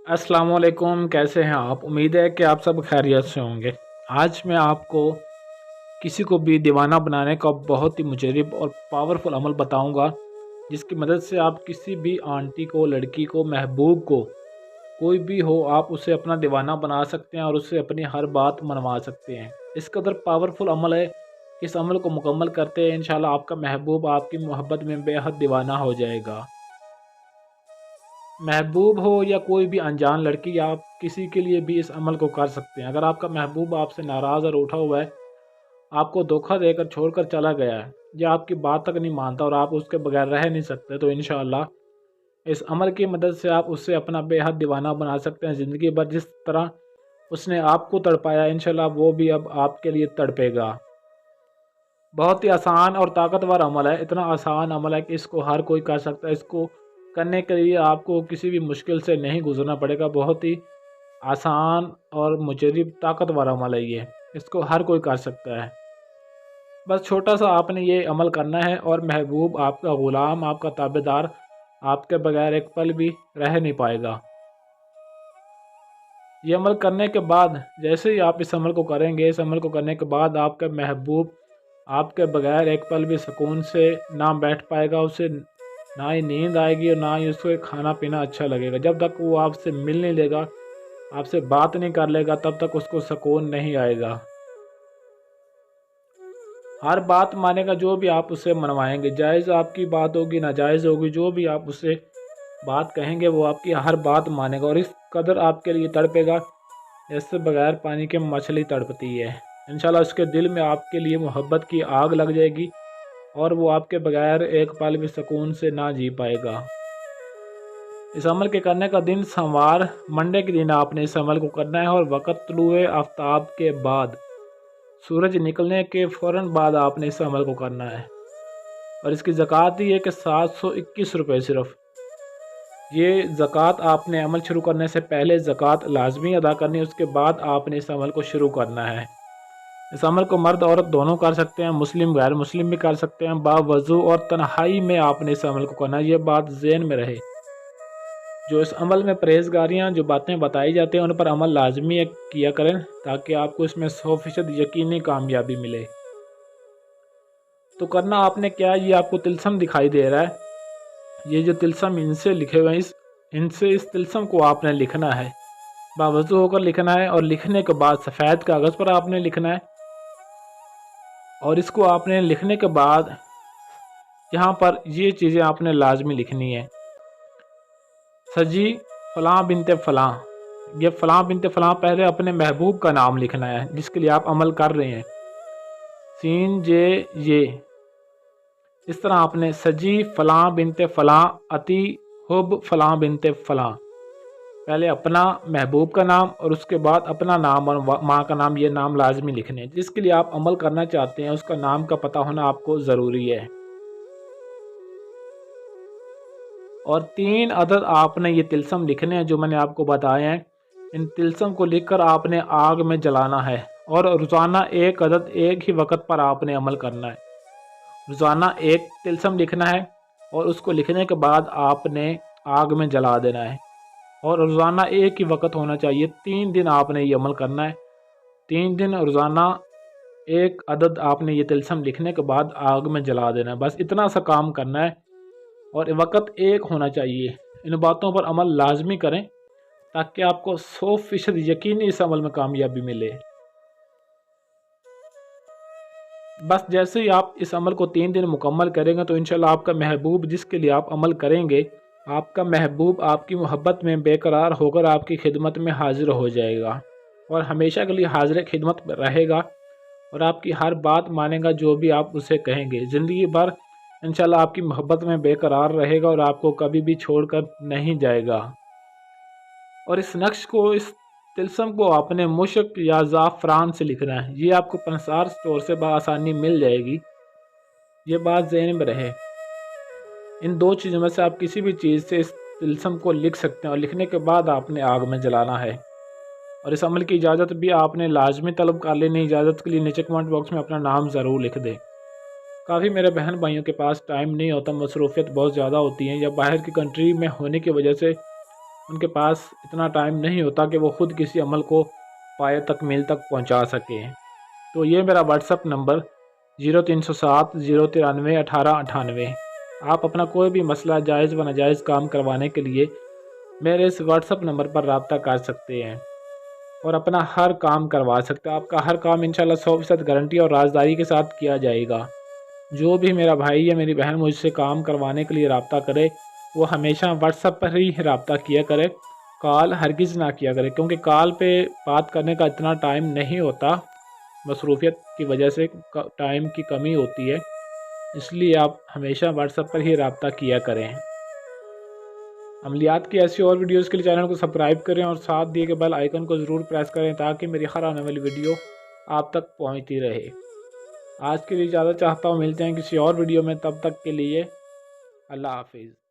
अस्सलाम वालेकुम। कैसे हैं आप? उम्मीद है कि आप सब खैरियत से होंगे। आज मैं आपको किसी को भी दीवाना बनाने का बहुत ही मुजरिब और पावरफुल अमल बताऊंगा, जिसकी मदद से आप किसी भी आंटी को, लड़की को, महबूब को, कोई भी हो, आप उसे अपना दीवाना बना सकते हैं और उससे अपनी हर बात मनवा सकते हैं। इस कदर पावरफुल अमल है। इस अमल को मुकम्मल करते हैं इंशाल्लाह आपका महबूब आपकी मोहब्बत में बेहद दीवाना हो जाएगा। महबूब हो या कोई भी अनजान लड़की, आप किसी के लिए भी इस अमल को कर सकते हैं। अगर आपका महबूब आपसे नाराज़ और उठा हुआ है, आपको धोखा देकर छोड़कर चला गया है, या आपकी बात तक नहीं मानता और आप उसके बगैर रह नहीं सकते, तो इंशाअल्लाह इस अमल की मदद से आप उससे अपना बेहद दीवाना बना सकते हैं। ज़िंदगी भर जिस तरह उसने आपको तड़पाया, इंशाअल्लाह वो भी अब आपके लिए तड़पेगा। बहुत ही आसान और ताकतवर अमल है। इतना आसान अमल है कि इसको हर कोई कर सकता है। इसको करने के लिए आपको किसी भी मुश्किल से नहीं गुजरना पड़ेगा। बहुत ही आसान और मुजरिब ताकतवर अमल है ये। इसको हर कोई कर सकता है। बस छोटा सा आपने ये अमल करना है और महबूब आपका ग़ुलाम, आपका ताबेदार आपके बगैर एक पल भी रह नहीं पाएगा। ये अमल करने के बाद, जैसे ही आप इस अमल को करेंगे, इस अमल को करने के बाद आपका महबूब आपके बगैर एक पल भी सुकून से ना बैठ पाएगा। उसे ना ही नींद आएगी और ना ही उसको खाना पीना अच्छा लगेगा। जब तक वो आपसे मिल नहीं लेगा, आपसे बात नहीं कर लेगा, तब तक उसको सुकून नहीं आएगा। हर बात मानेगा जो भी आप उससे मनवाएंगे। जायज़ आपकी बात होगी, नाजायज़ होगी, जो भी आप उससे बात कहेंगे वो आपकी हर बात मानेगा और इस कदर आपके लिए तड़पेगा जैसे बगैर पानी के मछली तड़पती है। इंशाल्लाह उसके दिल में आपके लिए मोहब्बत की आग लग जाएगी और वो आपके बगैर एक पल भी सुकून से ना जी पाएगा। इस अमल के करने का दिन सोमवार, मंडे के दिन आपने इस अमल को करना है और वक़्त तुलुए आफ्ताब के बाद, सूरज निकलने के फ़ौरन बाद आपने इस अमल को करना है। और इसकी ज़कात ही है कि 721 रुपये सिर्फ़। ये ज़कात आपने अमल शुरू करने से पहले ज़कात लाजमी अदा करनी है, उसके बाद आपने इस अमल को शुरू करना है। इस अमल को मर्द औरत दोनों कर सकते हैं, मुस्लिम गैर मुस्लिम भी कर सकते हैं। बावज़ू और तन्हाई में आपने इस अमल को करना है, ये बात ज़हन में रहे। जो इस अमल में परहेज़गारियाँ जो बातें बताई जाती हैं उन पर अमल लाजमी किया करें, ताकि आपको इसमें 100% यकीनी कामयाबी मिले। तो करना आपने क्या है, ये आपको तिलस्म दिखाई दे रहा है। ये जो तिलस्म इनसे लिखे हुए हैं, इस तिलस्म को आपने लिखना है, बावज़ू होकर लिखना है। और लिखने के बाद सफ़ेद कागज़ पर आपने लिखना है। और इसको आपने लिखने के बाद यहाँ पर ये चीज़ें आपने लाजमी लिखनी है। सजी फ़लाँ बिनते फ़लाँ, ये फ़लाँ बिनते फ़लाँ पहले अपने महबूब का नाम लिखना है जिसके लिए आप अमल कर रहे हैं। सीन जे ये, इस तरह आपने सजी फ़लाँ बिनते फ़लाँ अति हुब फ़लाँ बिनते फ़लाँ, पहले अपना महबूब का नाम और उसके बाद अपना नाम और माँ का नाम, ये नाम लाजमी लिखने हैं। जिसके लिए आप अमल करना चाहते हैं उसका नाम का पता होना आपको ज़रूरी है। और 3 अदद आपने ये तिलस्म लिखने हैं जो मैंने आपको बताए हैं। इन तिलस्म को लिखकर आपने आग में जलाना है और रोज़ाना 1 अदद एक ही वक्त पर आपने अमल करना है। रोज़ाना 1 तिलस्म लिखना है और उसको लिखने के बाद आपने आग में जला देना है और रोज़ाना एक ही वक्त होना चाहिए। 3 दिन आपने ये अमल करना है। 3 दिन रोज़ाना 1 अदद आपने ये तिलस्म लिखने के बाद आग में जला देना है। बस इतना सा काम करना है और वक़्त एक होना चाहिए। इन बातों पर अमल लाजमी करें ताकि आपको 100% यकीनी इस अमल में कामयाबी मिले। बस जैसे ही आप इस अमल को 3 दिन मुकम्मल करेंगे तो इंशाल्लाह आपका महबूब जिसके लिए आप अमल करेंगे, आपका महबूब आपकी मोहब्बत में बेकरार होकर आपकी खिदमत में हाजिर हो जाएगा और हमेशा के लिए हाजिर खिदमत रहेगा और आपकी हर बात मानेगा जो भी आप उसे कहेंगे। ज़िंदगी भर इंशाल्लाह आपकी मोहब्बत में बेकरार रहेगा और आपको कभी भी छोड़कर नहीं जाएगा। और इस नक्श को, इस तिलस्म को आपने मुश्क या ज़ाफ़रान से लिखना है। ये आपको पंसार स्टोर से बआसानी मिल जाएगी, ये बात ज़हन में रहे। इन 2 चीज़ों में से आप किसी भी चीज़ से इस तिलस्म को लिख सकते हैं और लिखने के बाद आपने आग में जलाना है। और इस अमल की इजाज़त भी आपने लाजमी तलब कर लेनी। इजाज़त के लिए नीचे कमेंट बॉक्स में अपना नाम ज़रूर लिख दें। काफ़ी मेरे बहन भाइयों के पास टाइम नहीं होता, मसरूफ़ियत बहुत ज़्यादा होती हैं या बाहर की कंट्री में होने की वजह से ان کے پاس اتنا ٹائم نہیں ہوتا کہ وہ خود کسی عمل کو پایہ تکمیل تک پہنچا سکیں۔ تو یہ میرا واٹس اپ نمبر 0307 093 1898۔ آپ اپنا کوئی بھی مسئلہ جائز و ناجائز کام کروانے کے لیے میرے اس واٹس اپ نمبر پر رابطہ کر سکتے ہیں اور اپنا ہر کام کروا سکتے ہیں۔ آپ کا ہر کام انشاءاللہ 100% گارنٹی اور رازداری کے ساتھ کیا جائے گا۔ جو بھی میرا بھائی یا میری بہن مجھ سے کام کروانے کے لیے رابطہ کرے وہ ہمیشہ واٹس اپ پر ہی رابطہ کیا کرے، کال ہرگز نہ کیا کرے، کیونکہ کال پہ بات کرنے کا اتنا ٹائم نہیں ہوتا، مصروفیت کی وجہ سے ٹائم کی کمی ہوتی ہے، اس لیے آپ ہمیشہ واٹس اپ پر ہی رابطہ کیا کریں۔ عملیات کی ایسی اور ویڈیوز کے لیے چینل کو سبسکرائب کریں اور ساتھ دیے گئے بیل آئیکن کو ضرور پریس کریں تاکہ میری ہر آنے والی ویڈیو آپ تک پہنچتی رہے۔ آج کے لیے اجازت چاہتا ہوں، ملتے ہیں کسی اور ویڈیو میں، تب تک کے لیے اللہ حافظ۔